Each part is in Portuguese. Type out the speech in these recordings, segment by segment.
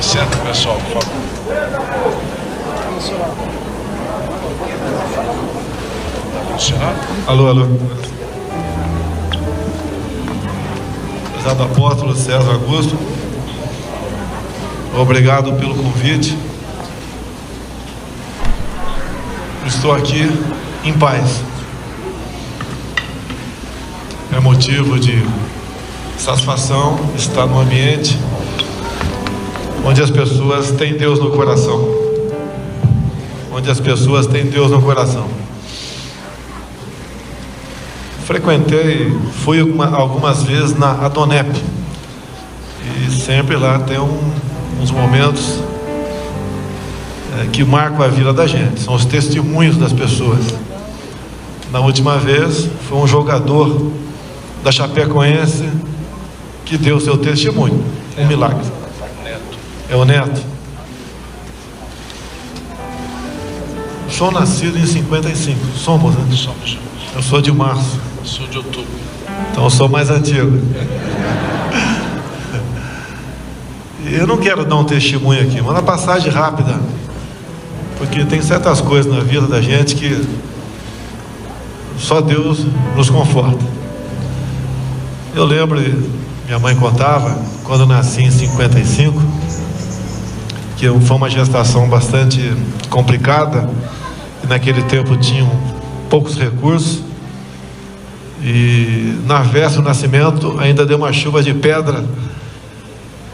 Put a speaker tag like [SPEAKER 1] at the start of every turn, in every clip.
[SPEAKER 1] Senta, pessoal, por favor. Tá funcionando?
[SPEAKER 2] Alô. Prezado apóstolo César Augusto, obrigado pelo convite. Estou aqui em paz. É motivo de satisfação estar num ambiente onde as pessoas têm Deus no coração. Fui algumas vezes na Adonep, e sempre lá tem uns momentos que marcam a vida da gente, são os testemunhos das pessoas. Na última vez foi um jogador da Chapecoense que deu seu testemunho, um milagre. É o Neto. Sou nascido em 55. Somos, né?
[SPEAKER 1] Somos.
[SPEAKER 2] Eu sou de março.
[SPEAKER 1] Sou de outubro.
[SPEAKER 2] Então eu sou mais antigo. Eu não quero dar um testemunho aqui, mas uma passagem rápida, porque tem certas coisas na vida da gente que só Deus nos conforta. Eu lembro, minha mãe contava, quando eu nasci em 55, que foi uma gestação bastante complicada, e naquele tempo tinham poucos recursos, e na véspera do nascimento ainda deu uma chuva de pedra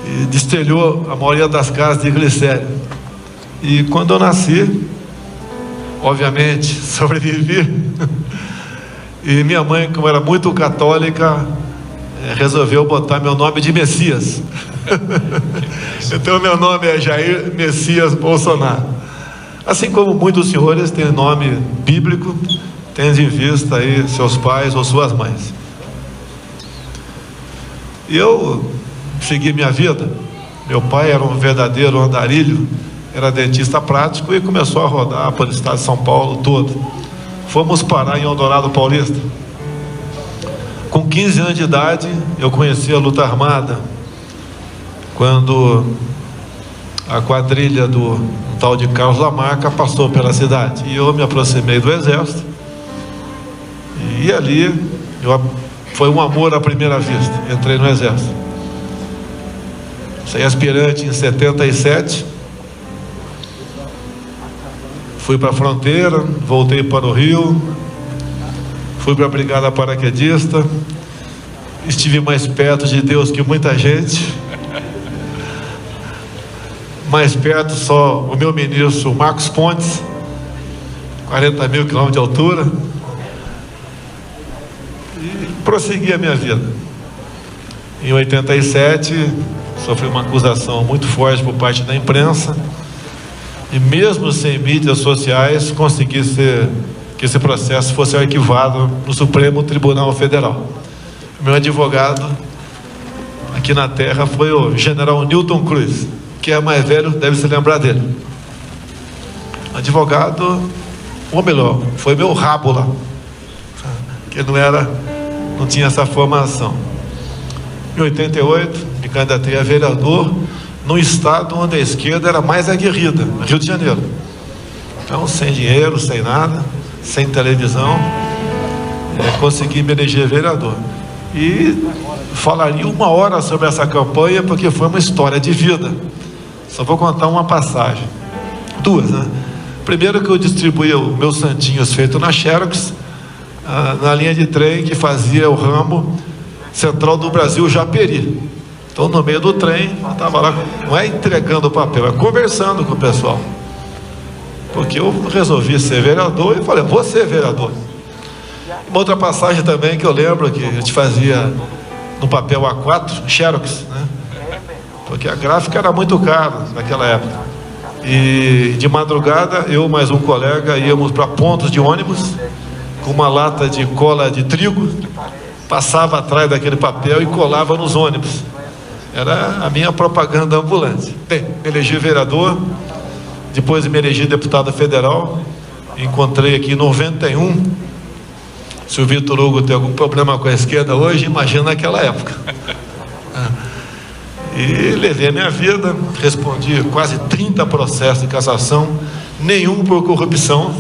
[SPEAKER 2] e destelhou a maioria das casas de glicério. E quando eu nasci, obviamente sobrevivi, e minha mãe, como era muito católica, resolveu botar meu nome de Messias. Então meu nome é Jair Messias Bolsonaro. Assim como muitos senhores têm nome bíblico, tendo em vista aí seus pais ou suas mães. E eu segui minha vida. Meu pai era um verdadeiro andarilho, era dentista prático e começou a rodar pelo estado de São Paulo todo. Fomos parar em Eldorado Paulista. Com 15 anos de idade, eu conheci a luta armada, quando a quadrilha do tal de Carlos Lamarca passou pela cidade. E eu me aproximei do exército, e ali foi um amor à primeira vista. Entrei no exército. Saí aspirante em 77, fui para a fronteira, voltei para o Rio, fui para a Brigada Paraquedista, estive mais perto de Deus que muita gente, mais perto só o meu ministro Marcos Pontes, 40 mil quilômetros de altura, e prossegui a minha vida. Em 87, sofri uma acusação muito forte por parte da imprensa, e mesmo sem mídias sociais, consegui que esse processo fosse arquivado no Supremo Tribunal Federal. Meu advogado aqui na terra foi o general Newton Cruz, que é mais velho, deve se lembrar dele. Advogado, ou melhor, foi meu rabo lá, que não tinha essa formação. Em 88, me candidatei a vereador num estado onde a esquerda era mais aguerrida, Rio de Janeiro. Então, sem dinheiro, sem nada, sem televisão, consegui me eleger vereador. E falaria 1 hora sobre essa campanha, porque foi uma história de vida. Só vou contar uma passagem, 2, né? Primeiro, que eu distribuía os meus santinhos feitos na Xerox, na linha de trem que fazia o ramo Central do Brasil Japeri. Então, no meio do trem, eu estava lá, não é entregando o papel, é conversando com o pessoal, porque eu resolvi ser vereador e falei, vou ser vereador. Uma outra passagem também que eu lembro, que a gente fazia no papel A4, Xerox, né? Porque a gráfica era muito cara naquela época. E de madrugada, eu mais um colega íamos para pontos de ônibus com uma lata de cola de trigo, passava atrás daquele papel e colava nos ônibus. Era a minha propaganda ambulante. Bem, me elegi vereador, depois me elegi deputado federal, encontrei aqui em 91 Se o Vitor Hugo tem algum problema com a esquerda hoje, imagina naquela época. E levei a minha vida, respondi quase 30 processos de cassação, nenhum por corrupção.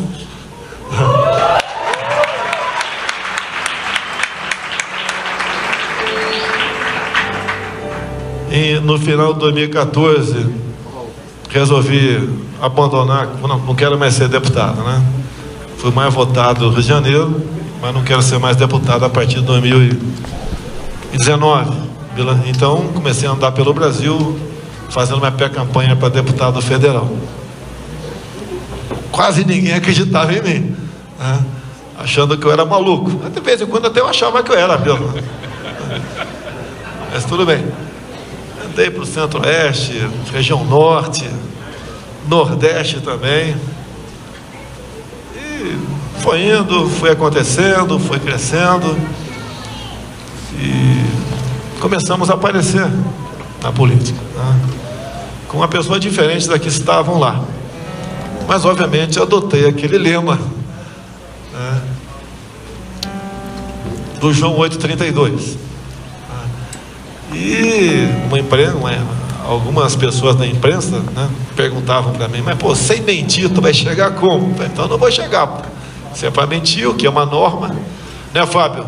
[SPEAKER 2] E no final de 2014, resolvi abandonar, não quero mais ser deputado, né? Fui mais votado no Rio de Janeiro, mas não quero ser mais deputado a partir de 2019. Então, comecei a andar pelo Brasil, fazendo minha pré-campanha para deputado federal. Quase ninguém acreditava em mim, né? Achando que eu era maluco. Mas de vez em quando até eu achava que eu era mesmo. Mas tudo bem. Andei para o Centro-Oeste, região Norte, Nordeste também. E foi indo, foi acontecendo, foi crescendo. E começamos a aparecer na política, né? Com uma pessoa diferente da que estavam lá. Mas, obviamente, adotei aquele lema, né, do João 8,32. E algumas pessoas da imprensa, né, perguntavam para mim, mas pô, sem mentir, tu vai chegar como? Então eu não vou chegar. Se é para mentir, o que é uma norma, né, Fábio?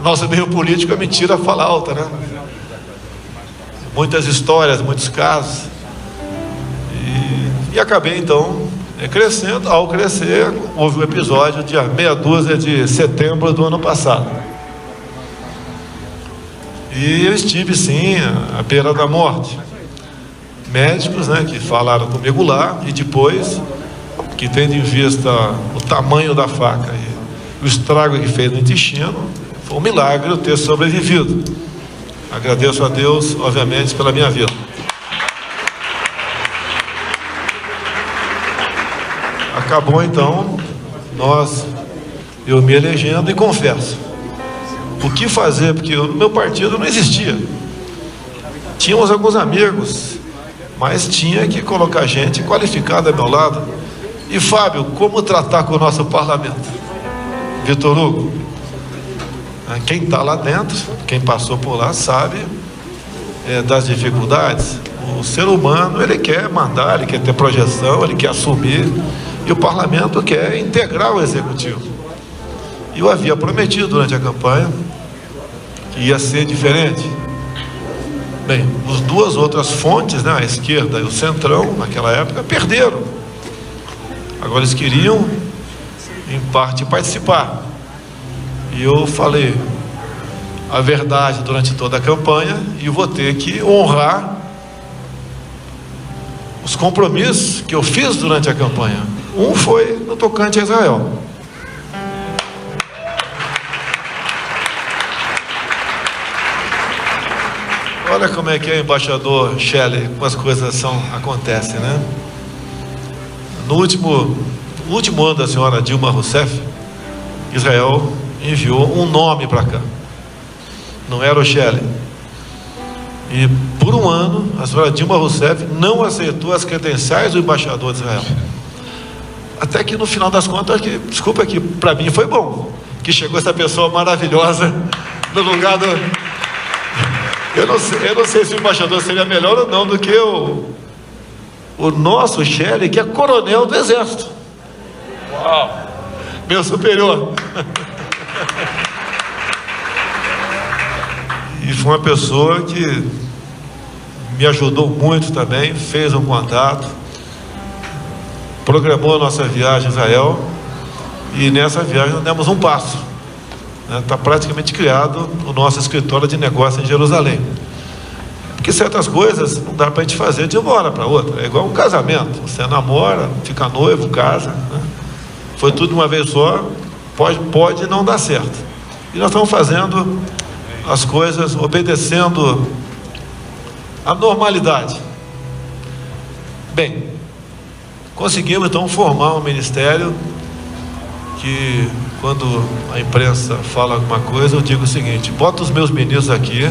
[SPEAKER 2] Nosso meio político, a mentira fala alta, né? Muitas histórias, muitos casos. E acabei então crescendo. Ao crescer, houve um episódio dia meia dúzia de setembro do ano passado. E eu estive sim à beira da morte. Médicos, né, que falaram comigo lá, e depois, que tendo em vista o tamanho da faca e o estrago que fez no intestino, foi um milagre eu ter sobrevivido. Agradeço a Deus, obviamente, pela minha vida. Acabou então, eu me elegendo, e confesso, o que fazer, porque no meu partido não existia. Tínhamos alguns amigos, mas tinha que colocar gente qualificada ao meu lado. E Fábio, como tratar com o nosso parlamento? Vitor Hugo, quem está lá dentro, quem passou por lá sabe das dificuldades. O ser humano, ele quer mandar, ele quer ter projeção, ele quer assumir, e o parlamento quer integrar o executivo. E eu havia prometido durante a campanha que ia ser diferente. Bem, as duas outras fontes, né, a esquerda e o centrão, naquela época, perderam. Agora eles queriam, em parte, participar. E eu falei a verdade durante toda a campanha, e eu vou ter que honrar os compromissos que eu fiz durante a campanha. Um foi no tocante a Israel. Olha como é que é, embaixador Shelley, como as coisas acontecem, né? No último ano da senhora Dilma Rousseff, Israel enviou um nome para cá. Não era o Shelley. E por um ano, a senhora Dilma Rousseff não aceitou as credenciais do embaixador de Israel. Até que no final das contas, desculpa, que para mim foi bom, que chegou essa pessoa maravilhosa no lugar do... Eu não sei se o embaixador seria melhor ou não do que o nosso Shelley, que é coronel do Exército.
[SPEAKER 1] Uau!
[SPEAKER 2] Meu superior. E foi uma pessoa que me ajudou muito também, fez um contato, programou a nossa viagem a Israel, e nessa viagem nós demos um passo. Está praticamente criado o nosso escritório de negócio em Jerusalém. Porque certas coisas não dá para a gente fazer de uma hora para outra. É igual um casamento. Você namora, fica noivo, casa, né? Foi tudo de uma vez só, pode não dar certo. E nós estamos fazendo as coisas obedecendo a normalidade. Bem, conseguimos então formar um ministério que, quando a imprensa fala alguma coisa, eu digo o seguinte: bota os meus ministros aqui,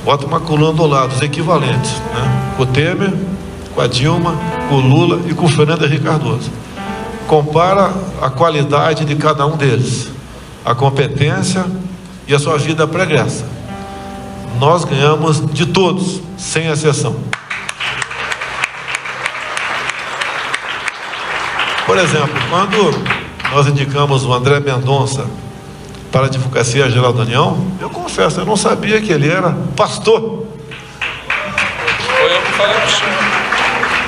[SPEAKER 2] bota uma coluna do lado, os equivalentes, né? Com o Temer, com a Dilma, com o Lula e com o Fernando Henrique Cardoso. Compara a qualidade de cada um deles. a competência e a sua vida pregressa. Nós ganhamos de todos, sem exceção. Por exemplo, quando nós indicamos o André Mendonça para a Advocacia Geral da União, eu confesso, eu não sabia que ele era pastor.
[SPEAKER 1] Foi eu que falei para o senhor.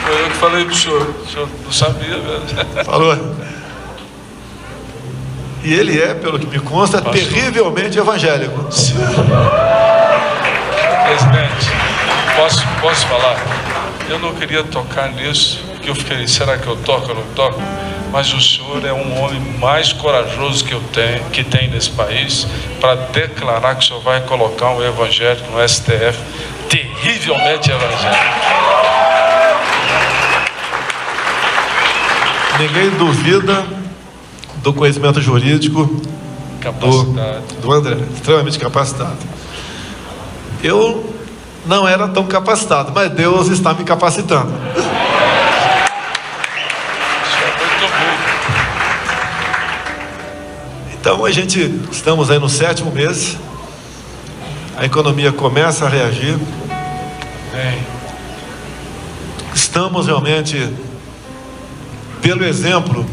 [SPEAKER 1] Foi eu que falei para o senhor. O senhor não sabia mesmo.
[SPEAKER 2] Falou. E ele é, pelo que me consta, pastor, terrivelmente evangélico.
[SPEAKER 1] Sim. Presidente, posso falar? Eu não queria tocar nisso, porque eu fiquei, será que eu toco ou não toco? Mas o senhor é um homem mais corajoso que tem nesse país para declarar que o senhor vai colocar um evangélico no STF, terrivelmente evangélico.
[SPEAKER 2] Ninguém duvida do conhecimento jurídico do André, extremamente capacitado. Eu não era tão capacitado, mas Deus está me capacitando. Então estamos aí no 7º mês, a economia começa a reagir, estamos realmente, pelo exemplo,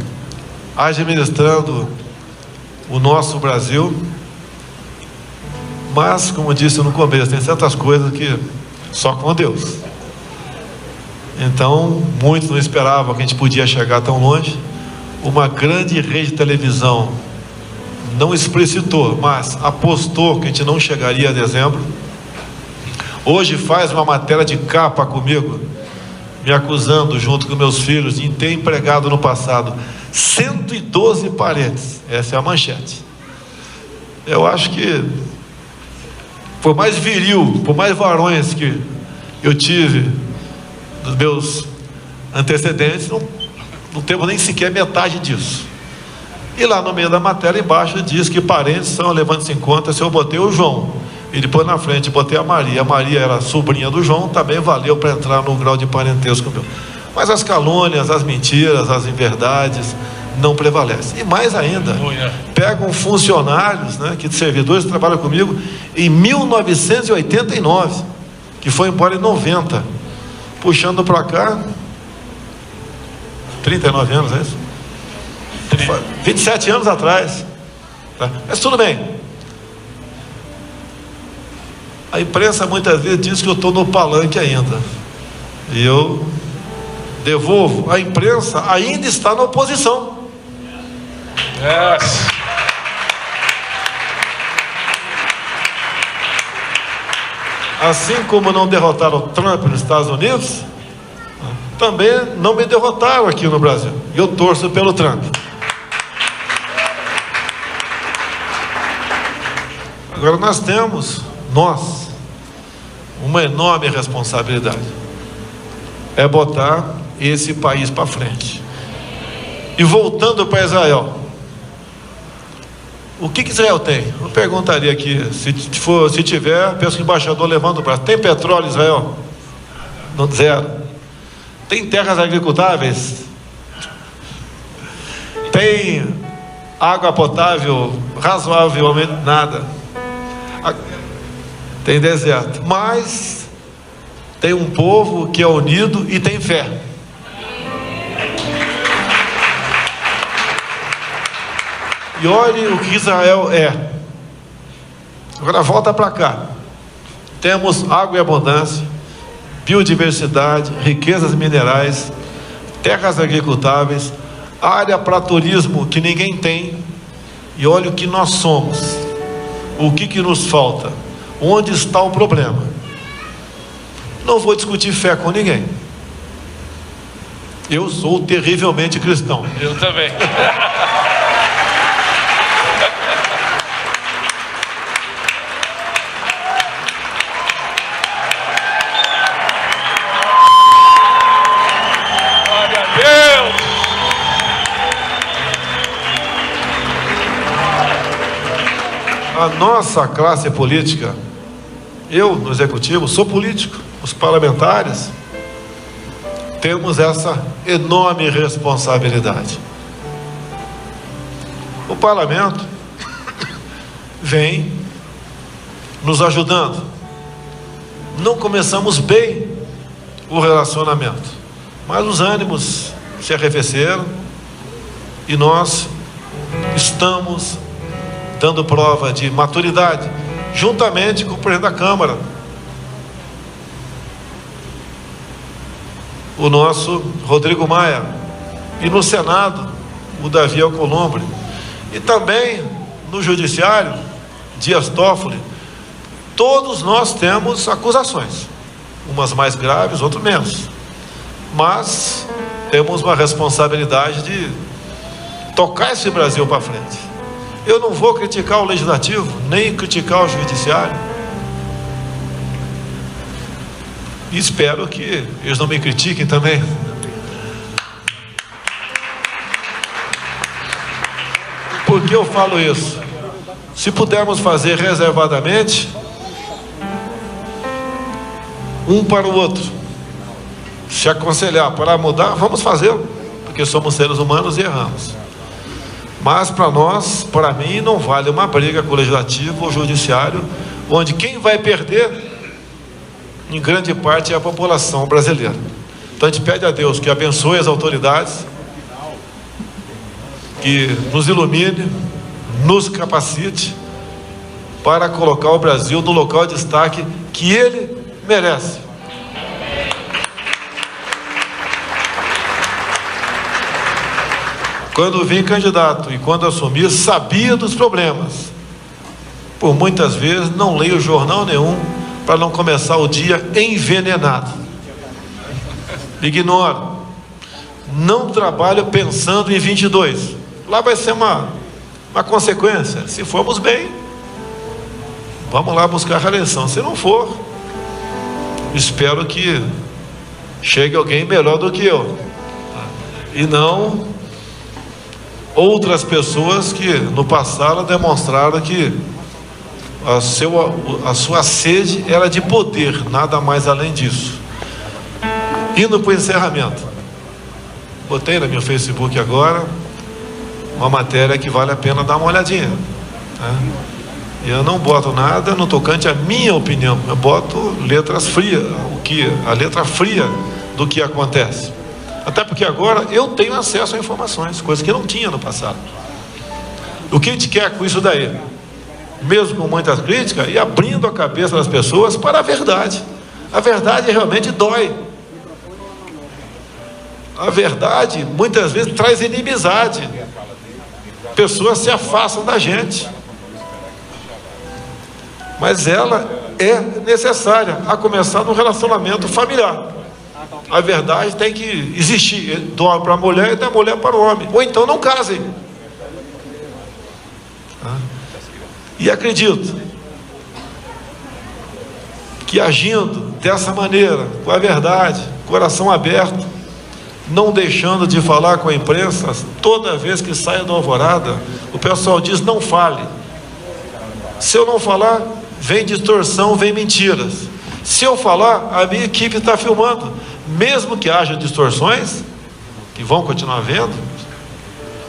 [SPEAKER 2] administrando o nosso Brasil, mas, como eu disse no começo, tem certas coisas que só com Deus. Então, muitos não esperavam que a gente podia chegar tão longe. Uma grande rede de televisão não explicitou, mas apostou que a gente não chegaria a dezembro. Hoje faz uma matéria de capa comigo, me acusando, junto com meus filhos, de ter empregado no passado 112 parentes. Essa é a manchete. Eu acho que, por mais viril, por mais varões que eu tive dos meus antecedentes, não temos nem sequer metade disso. E lá no meio da matéria, embaixo, diz que parentes são, levando-se em conta, se eu botei o João e depois na frente botei a Maria era sobrinha do João, também valeu para entrar no grau de parentesco meu. Mas as calúnias, as mentiras, as inverdades não prevalecem. E mais ainda, pegam funcionários, né, que servidores que trabalham comigo em 1989, que foi embora em 90, puxando para cá 39 anos, é isso? 27 anos atrás, tá? Mas tudo bem. A imprensa muitas vezes diz que eu estou no palanque ainda, e eu devolvo: a imprensa ainda está na oposição.
[SPEAKER 1] Yes.
[SPEAKER 2] Assim como não derrotaram Trump nos Estados Unidos, também não me derrotaram aqui no Brasil. Eu torço pelo Trump. Agora nós temos, uma enorme responsabilidade. É botar esse país para frente. E voltando para Israel, o que Israel tem? Eu perguntaria aqui, se tiver, peço que o embaixador levanta o braço. Tem petróleo em Israel? Não, zero. Tem terras agricultáveis? Tem água potável? Razoavelmente nada. Tem deserto, mas tem um povo que é unido e tem fé. E olhe o que Israel é. Agora volta para cá. Temos água em abundância, biodiversidade, riquezas minerais, terras agricultáveis, área para turismo que ninguém tem. E olha o que nós somos. O que nos falta? Onde está o problema? Não vou discutir fé com ninguém. Eu sou terrivelmente cristão.
[SPEAKER 1] Eu também. Glória a Deus.
[SPEAKER 2] A nossa classe política, eu no executivo sou político, os parlamentares temos essa enorme responsabilidade. O parlamento vem nos ajudando. Não começamos bem o relacionamento, mas os ânimos se arrefeceram e nós estamos dando prova de maturidade, juntamente com o presidente da Câmara, o nosso Rodrigo Maia, e no Senado, o Davi Alcolumbre, e também no Judiciário, Dias Toffoli. Todos nós temos acusações, umas mais graves, outras menos, mas temos uma responsabilidade de tocar esse Brasil para frente. Eu não vou criticar o Legislativo, nem criticar o Judiciário, e espero que eles não me critiquem também. Por que eu falo isso? Se pudermos fazer reservadamente, um para o outro, se aconselhar para mudar, vamos fazê-lo, porque somos seres humanos e erramos. Mas para nós, para mim, não vale uma briga com o Legislativo ou o Judiciário, onde quem vai perder, em grande parte, é a população brasileira. Então a gente pede a Deus que abençoe as autoridades, que nos ilumine, nos capacite para colocar o Brasil no local de destaque que ele merece. Quando vim candidato e quando assumi, sabia dos problemas. Por muitas vezes não leio jornal nenhum para não começar o dia envenenado. Ignoro. Não trabalho pensando em 22. Lá vai ser uma consequência. Se formos bem, vamos lá buscar a reeleição. Se não for, espero que chegue alguém melhor do que eu, e não outras pessoas que no passado demonstraram que a sua sede era de poder, nada mais além disso. Indo para o encerramento, botei no meu Facebook agora uma matéria que vale a pena dar uma olhadinha, né? Eu não boto nada no tocante à minha opinião, eu boto letras frias, a letra fria do que acontece. Até porque agora eu tenho acesso a informações, coisas que eu não tinha no passado. O que a gente quer com isso daí? Mesmo com muitas críticas, e abrindo a cabeça das pessoas para a verdade. A verdade realmente dói. A verdade muitas vezes traz inimizade. Pessoas se afastam da gente. Mas ela é necessária, a começar no relacionamento familiar. A verdade tem que existir, do homem para a mulher e da mulher para o homem. Ou então não casem. E acredito que agindo dessa maneira, com a verdade, coração aberto, não deixando de falar com a imprensa, toda vez que saia do Alvorada, o pessoal diz: não fale. Se eu não falar, vem distorção, vem mentiras. Se eu falar, a minha equipe está filmando. Mesmo que haja distorções, que vão continuar vendo,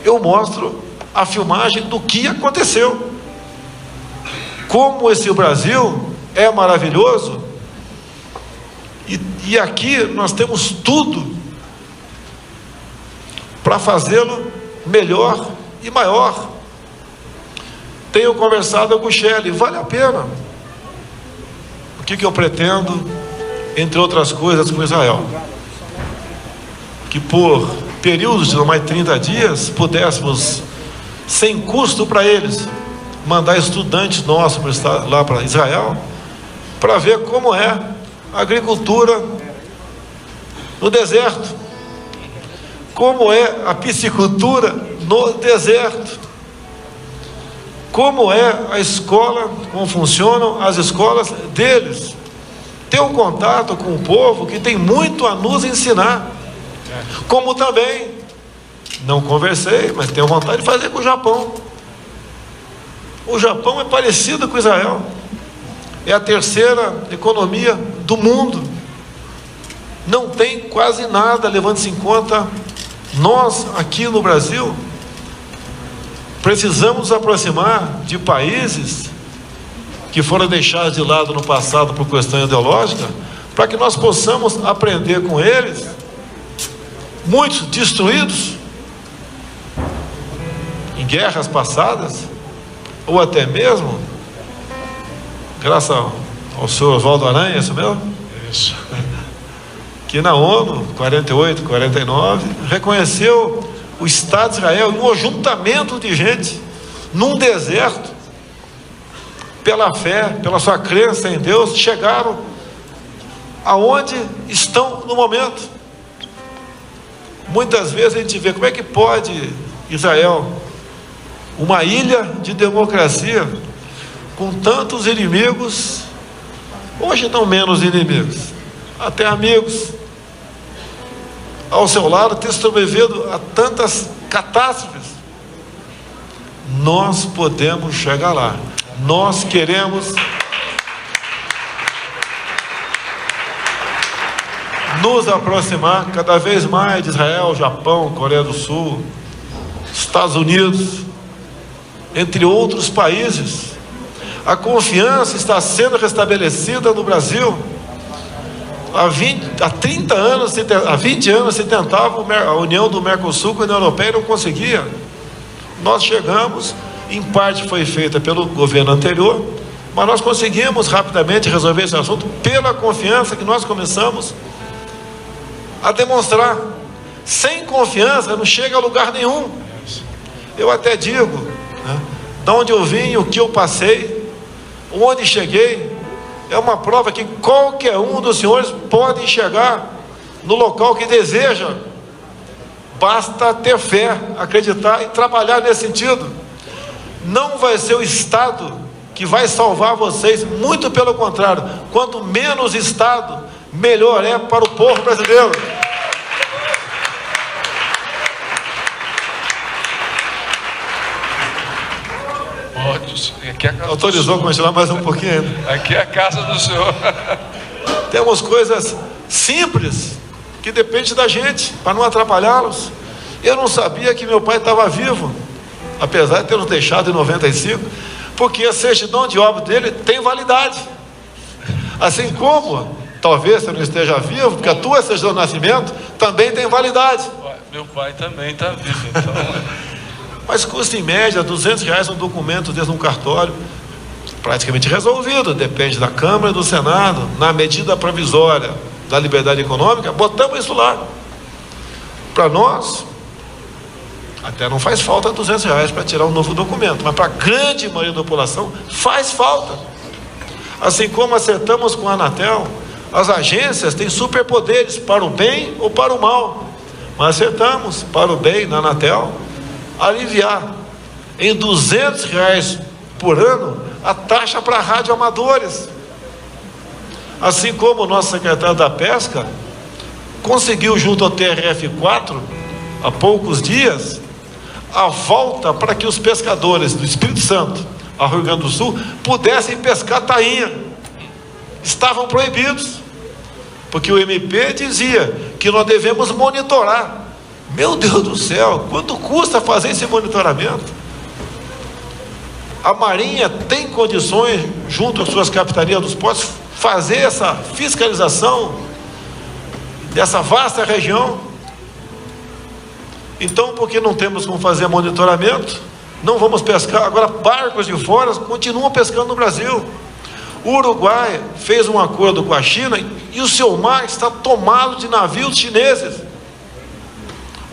[SPEAKER 2] eu mostro a filmagem do que aconteceu. Como esse Brasil é maravilhoso, e aqui nós temos tudo para fazê-lo melhor e maior. Tenho conversado com o Shelley, vale a pena. O que eu pretendo, entre outras coisas, com Israel? Que por períodos de mais 30 dias pudéssemos, sem custo para eles, mandar estudantes nossos lá para Israel, para ver como é a agricultura no deserto, como é a piscicultura no deserto, como é a escola, como funcionam as escolas deles. Ter um contato com o povo que tem muito a nos ensinar. Como também, não conversei, mas tenho vontade de fazer com o Japão. O Japão é parecido com Israel. É a terceira economia do mundo. Não tem quase nada, levando-se em conta nós aqui no Brasil. Precisamos nos aproximar de países que foram deixados de lado no passado por questão ideológica, para que nós possamos aprender com eles, muitos destruídos em guerras passadas, ou até mesmo, graças ao senhor Oswaldo Aranha, isso mesmo?
[SPEAKER 1] Isso.
[SPEAKER 2] Que na ONU, 48, 49, reconheceu o Estado de Israel, um ajuntamento de gente, num deserto, pela fé, pela sua crença em Deus, chegaram aonde estão no momento. Muitas vezes a gente vê como é que pode Israel, uma ilha de democracia, com tantos inimigos, hoje não menos inimigos, até amigos, ao seu lado, ter sobrevivido a tantas catástrofes. Nós podemos chegar lá. Nós queremos nos aproximar cada vez mais de Israel, Japão, Coreia do Sul, Estados Unidos, entre outros países. A confiança está sendo restabelecida no Brasil. Há 20 anos se tentava a união do Mercosul com a União Europeia e não conseguia. Nós chegamos, em parte foi feita pelo governo anterior, mas nós conseguimos rapidamente resolver esse assunto pela confiança que nós começamos a demonstrar. Sem confiança não chega a lugar nenhum. Eu até digo, né, de onde eu vim, o que eu passei, onde cheguei, é uma prova que qualquer um dos senhores pode chegar no local que deseja. Basta ter fé, acreditar e trabalhar nesse sentido. Não vai ser o Estado que vai salvar vocês, muito pelo contrário. Quanto menos Estado, melhor é para o povo brasileiro.
[SPEAKER 1] Aqui é a casa
[SPEAKER 2] autorizou continuar mais um pouquinho ainda.
[SPEAKER 1] Aqui é a casa do senhor.
[SPEAKER 2] Temos coisas simples que dependem da gente, para não atrapalhá-los. Eu não sabia que meu pai estava vivo, apesar de ter nos deixado em 95, porque a certidão de óbito dele tem validade. Assim como, talvez você não esteja vivo, porque a tua certidão de nascimento também tem validade.
[SPEAKER 1] Meu pai também está vivo, então.
[SPEAKER 2] Mas custa em média R$200 um documento desse num cartório, praticamente resolvido, depende da Câmara e do Senado, na medida provisória da liberdade econômica, botamos isso lá. Para nós, até não faz falta R$200 para tirar um novo documento, mas para a grande maioria da população faz falta. Assim como acertamos com a Anatel, as agências têm superpoderes para o bem ou para o mal, mas acertamos para o bem na Anatel aliviar em R$200 por ano a taxa para radioamadores. Assim como o nosso secretário da Pesca conseguiu, junto ao TRF4, há poucos dias, a volta para que os pescadores do Espírito Santo ao Rio Grande do Sul pudessem pescar tainha. Estavam proibidos, porque o MP dizia que nós devemos monitorar. Meu Deus do céu, quanto custa fazer esse monitoramento? A Marinha tem condições, junto às suas capitanias dos portos, fazer essa fiscalização dessa vasta região. Então, porque não temos como fazer monitoramento, não vamos pescar. Agora, barcos de fora continuam pescando no Brasil. O Uruguai fez um acordo com a China e o seu mar está tomado de navios chineses.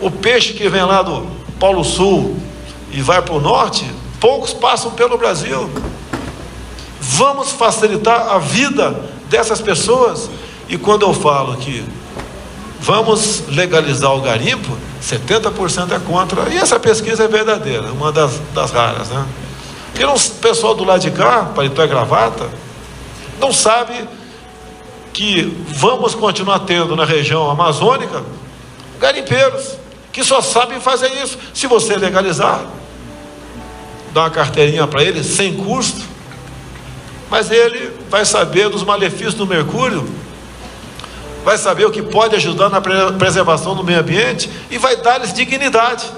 [SPEAKER 2] O peixe que vem lá do Polo Sul e vai para o norte, poucos passam pelo Brasil. Vamos facilitar a vida dessas pessoas. E quando eu falo que vamos legalizar o garimpo, 70% é contra. E essa pesquisa é verdadeira, uma das raras, né? Porque o pessoal do lado de cá, paletó e gravata, não sabe que vamos continuar tendo na região amazônica garimpeiros que só sabem fazer isso. Se você legalizar, dá uma carteirinha para ele sem custo, mas ele vai saber dos malefícios do mercúrio, vai saber o que pode ajudar na preservação do meio ambiente e vai dar-lhes dignidade.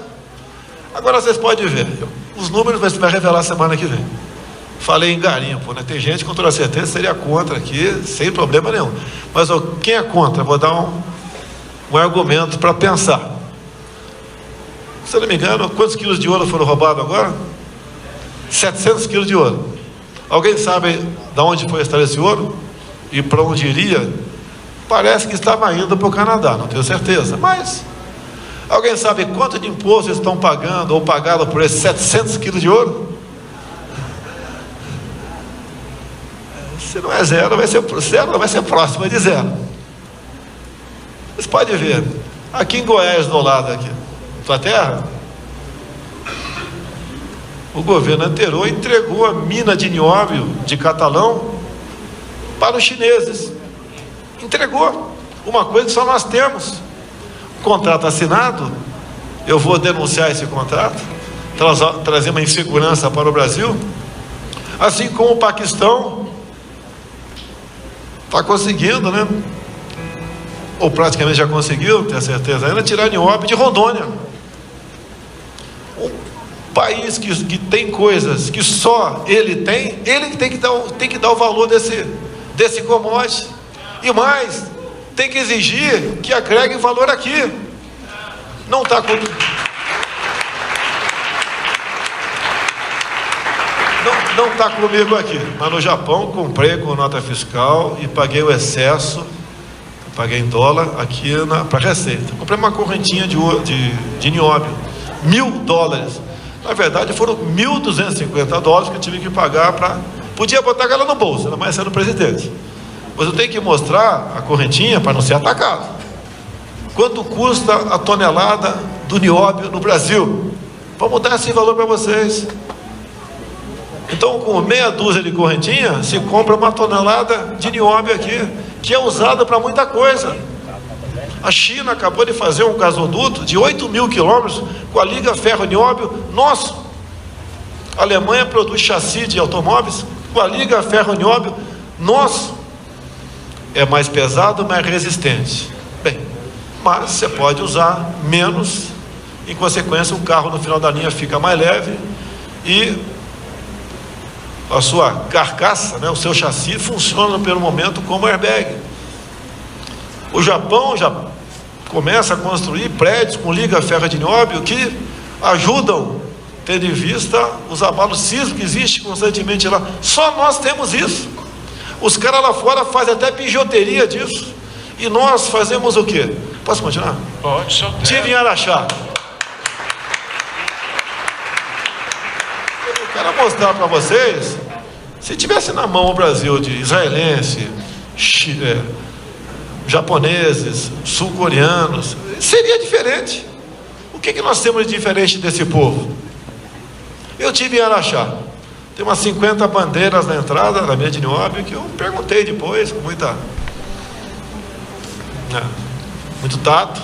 [SPEAKER 2] Agora vocês podem ver, Os números vai revelar semana que vem. Falei em garimpo, né? Tem gente que com toda certeza seria contra aqui, sem problema nenhum. Mas quem é contra? Vou dar um argumento para pensar. Se eu não me engano, quantos quilos de ouro foram roubados agora? 700 quilos de ouro. Alguém sabe de onde foi extraído esse ouro? E para onde iria? Parece que estava indo para o Canadá, não tenho certeza. Mas, alguém sabe quanto de imposto eles estão pagando ou pagaram por esses 700 quilos de ouro? Se não é zero, vai ser próximo de zero. Vocês podem ver, aqui em Goiás, do lado aqui, tua terra, o governo anterior entregou a mina de nióbio de Catalão para os chineses. Entregou uma coisa que só nós temos. Contrato assinado. Eu vou denunciar esse contrato, trazer uma insegurança para o Brasil. Assim como o Paquistão está conseguindo, né? Ou praticamente já conseguiu, tenho certeza ainda, tirar nióbio de Rondônia. Um país que tem coisas que só ele que tem que dar o valor desse commodity. E mais, tem que exigir que agregue valor aqui. Não está com... Não está comigo aqui, mas no Japão comprei com nota fiscal e paguei o excesso, paguei em dólar aqui para receita. Comprei uma correntinha de nióbio, $1.000. Na verdade foram $1.250 que eu tive que pagar para... Podia botar ela no bolso, ainda mais sendo presidente. Mas eu tenho que mostrar a correntinha para não ser atacado. Quanto custa a tonelada do nióbio no Brasil? Vamos dar esse valor para vocês. Então, com meia dúzia de correntinha, se compra uma tonelada de nióbio aqui, que é usada para muita coisa. A China acabou de fazer um gasoduto de 8.000 quilômetros com a liga ferro-nióbio nosso. A Alemanha produz chassi de automóveis com a liga ferro-nióbio nosso. É mais pesado, mais resistente. Bem, mas você pode usar menos, em consequência o carro no final da linha fica mais leve e a sua carcaça, né, o seu chassi funciona pelo momento como airbag. O Japão já começa a construir prédios com liga ferro de nióbio que ajudam, tendo em vista os abalos sísmicos que existem constantemente lá. Só nós temos isso. Os caras lá fora fazem até bijuteria disso. E nós fazemos o quê? Posso continuar?
[SPEAKER 1] Pode, senhor.
[SPEAKER 2] Tive em Araxá. Eu quero mostrar para vocês, se tivesse na mão o Brasil de israelense, japoneses, sul-coreanos, seria diferente. O que nós temos de diferente desse povo? Eu tive em Araxá. Tem umas 50 bandeiras na entrada da minha de nióbio que eu perguntei depois, com muito tato.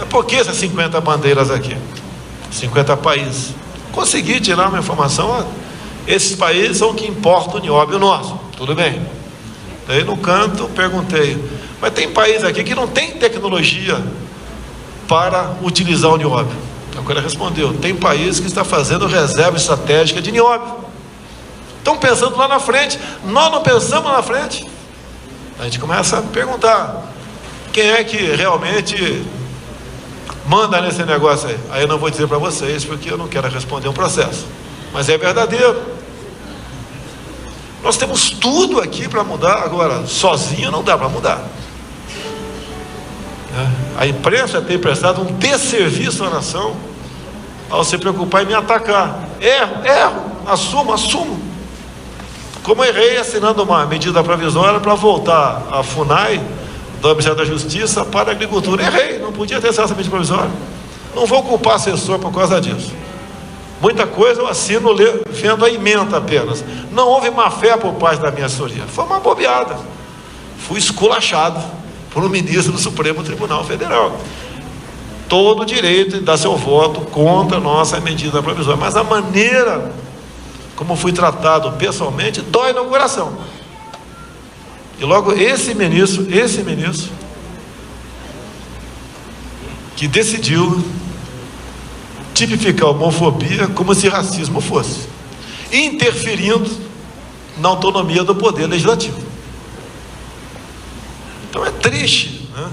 [SPEAKER 2] Por que essas 50 bandeiras aqui? 50 países. Consegui tirar uma informação. Esses países são que importam o nióbio nosso. Tudo bem. Daí no canto perguntei, mas tem país aqui que não tem tecnologia para utilizar o nióbio. Então o cara respondeu, tem país que está fazendo reserva estratégica de nióbio. Estão pensando lá na frente. Nós não pensamos lá na frente. A gente começa a perguntar, quem é que realmente manda nesse negócio aí? Aí eu não vou dizer para vocês, porque eu não quero responder um processo. Mas é verdadeiro. Nós temos tudo aqui para mudar. Agora, sozinho não dá para mudar. A imprensa tem prestado um desserviço à nação ao se preocupar em me atacar. Erro, assumo. Como errei assinando uma medida provisória para voltar a FUNAI do Ministério da Justiça para a Agricultura. Errei, não podia ter essa medida provisória. Não vou culpar assessor por causa disso. Muita coisa eu assino vendo a ementa apenas. Não houve má fé por parte da minha assessoria. Foi uma bobeada. Fui esculachado por um ministro do Supremo Tribunal Federal. Todo o direito de dar seu voto contra a nossa medida provisória. Mas a maneira como fui tratado pessoalmente dói no coração. E logo esse ministro que decidiu tipificar a homofobia como se racismo fosse, interferindo na autonomia do poder legislativo. Então é triste, né?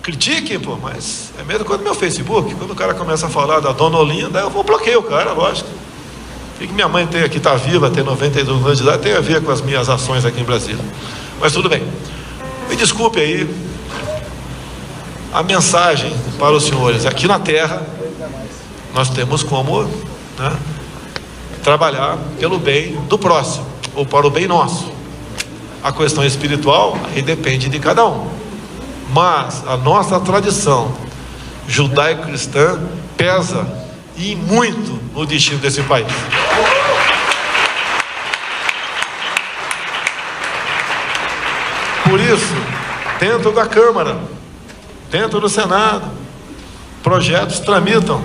[SPEAKER 2] Critiquem, pô, mas é mesmo quando meu Facebook, quando o cara começa a falar da Dona Olinda, eu vou bloquear o cara, lógico. O que minha mãe tem aqui, está viva, tem 92 anos de idade, tem a ver com as minhas ações aqui em Brasília. Mas tudo bem. Me desculpe aí a mensagem para os senhores. Aqui na Terra, nós temos como, né, trabalhar pelo bem do próximo, ou para o bem nosso. A questão espiritual, aí depende de cada um. Mas a nossa tradição judaico-cristã pesa e muito no destino desse país. Por isso, dentro da Câmara, dentro do Senado, projetos tramitam,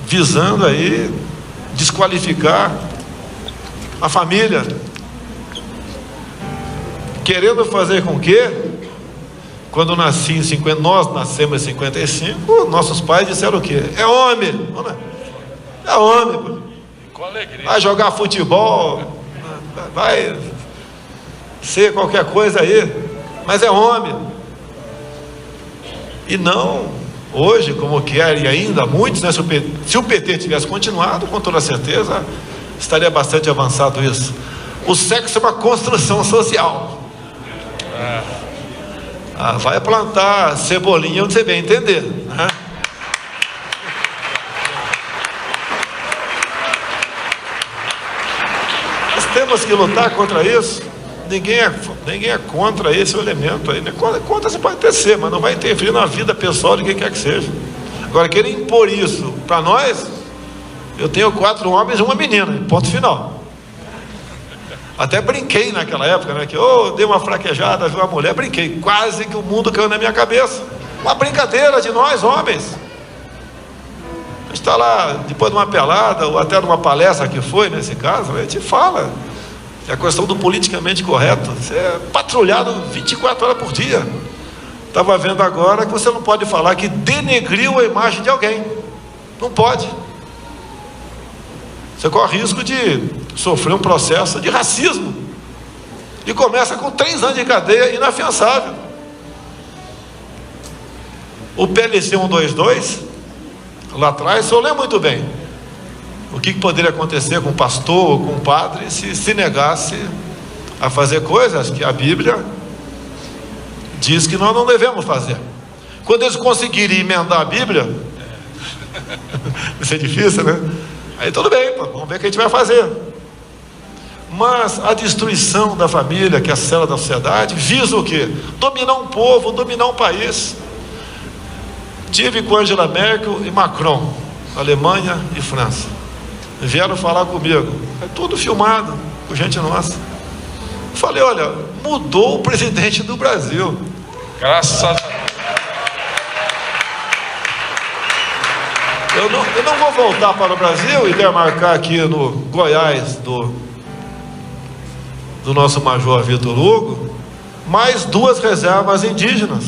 [SPEAKER 2] visando aí desqualificar a família, querendo fazer com que, quando nasci em 50, nós nascemos em 55, nossos pais disseram o quê? É homem, é homem,
[SPEAKER 1] com alegria.
[SPEAKER 2] Vai jogar futebol, vai ser qualquer coisa aí, mas é homem. E não, hoje, como querem ainda muitos, né, se o PT tivesse continuado, com toda certeza, estaria bastante avançado isso. O sexo é uma construção social. Vai plantar cebolinha onde você bem entender, né? Nós temos que lutar contra isso. Ninguém é contra esse elemento aí, né? Contra você pode até ser, mas não vai interferir na vida pessoal de quem quer que seja. Agora, querer impor isso para nós, eu tenho 4 homens e uma menina, ponto final. Até brinquei naquela época, né? Que eu dei uma fraquejada, vi uma mulher, brinquei. Quase que o mundo caiu na minha cabeça. Uma brincadeira de nós, homens. A gente está lá, depois de uma pelada, ou até de uma palestra que foi, nesse caso, a gente fala. É a questão do politicamente correto. Você é patrulhado 24 horas por dia. Estava vendo agora que você não pode falar que denegriu a imagem de alguém. Não pode. Você corre risco de sofrer um processo de racismo. E começa com 3 anos de cadeia inafiançável. O PLC 122, lá atrás, eu lembro muito bem o que poderia acontecer com um pastor ou com um padre se negasse a fazer coisas que a Bíblia diz que nós não devemos fazer. Quando eles conseguirem emendar a Bíblia, vai ser difícil, né? Aí tudo bem, vamos ver o que a gente vai fazer. Mas a destruição da família, que é a célula da sociedade, visa o quê? Dominar um povo, dominar um país. Tive com Angela Merkel e Macron, Alemanha e França. Vieram falar comigo. É tudo filmado, por gente nossa. Falei, olha, mudou o presidente do Brasil.
[SPEAKER 1] Graças a Deus.
[SPEAKER 2] Eu não vou voltar para o Brasil e demarcar aqui no Goiás do nosso Major Vitor Hugo mais 2 reservas indígenas,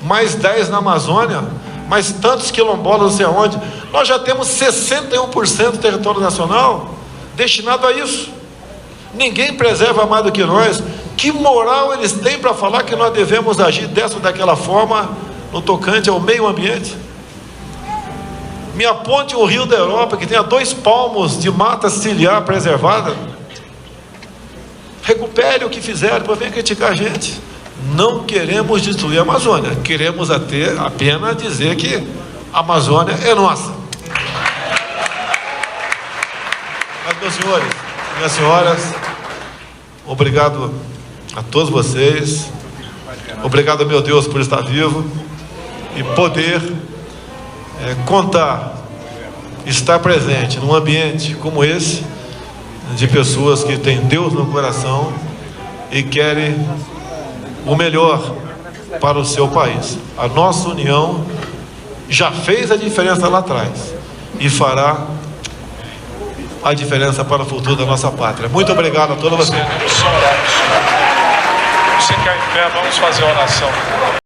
[SPEAKER 2] mais 10 na Amazônia, mais tantos quilombolas não sei aonde. Nós já temos 61% do território nacional destinado a isso. Ninguém preserva mais do que nós. Que moral eles têm para falar que nós devemos agir dessa ou daquela forma no tocante ao meio ambiente? Me aponte um rio da Europa que tenha 2 palmos de mata ciliar preservada. Recupere o que fizeram, depois vem criticar a gente. Não queremos destruir a Amazônia, queremos apenas dizer que a Amazônia é nossa. Mas, meus senhores, minhas senhoras, obrigado a todos vocês. Obrigado, meu Deus, por estar vivo e poder contar, estar presente num ambiente como esse, de pessoas que têm Deus no coração e querem o melhor para o seu país. A nossa união já fez a diferença lá atrás e fará a diferença para o futuro da nossa pátria. Muito obrigado a todos vocês.
[SPEAKER 1] Você cai em pé, vamos fazer a oração.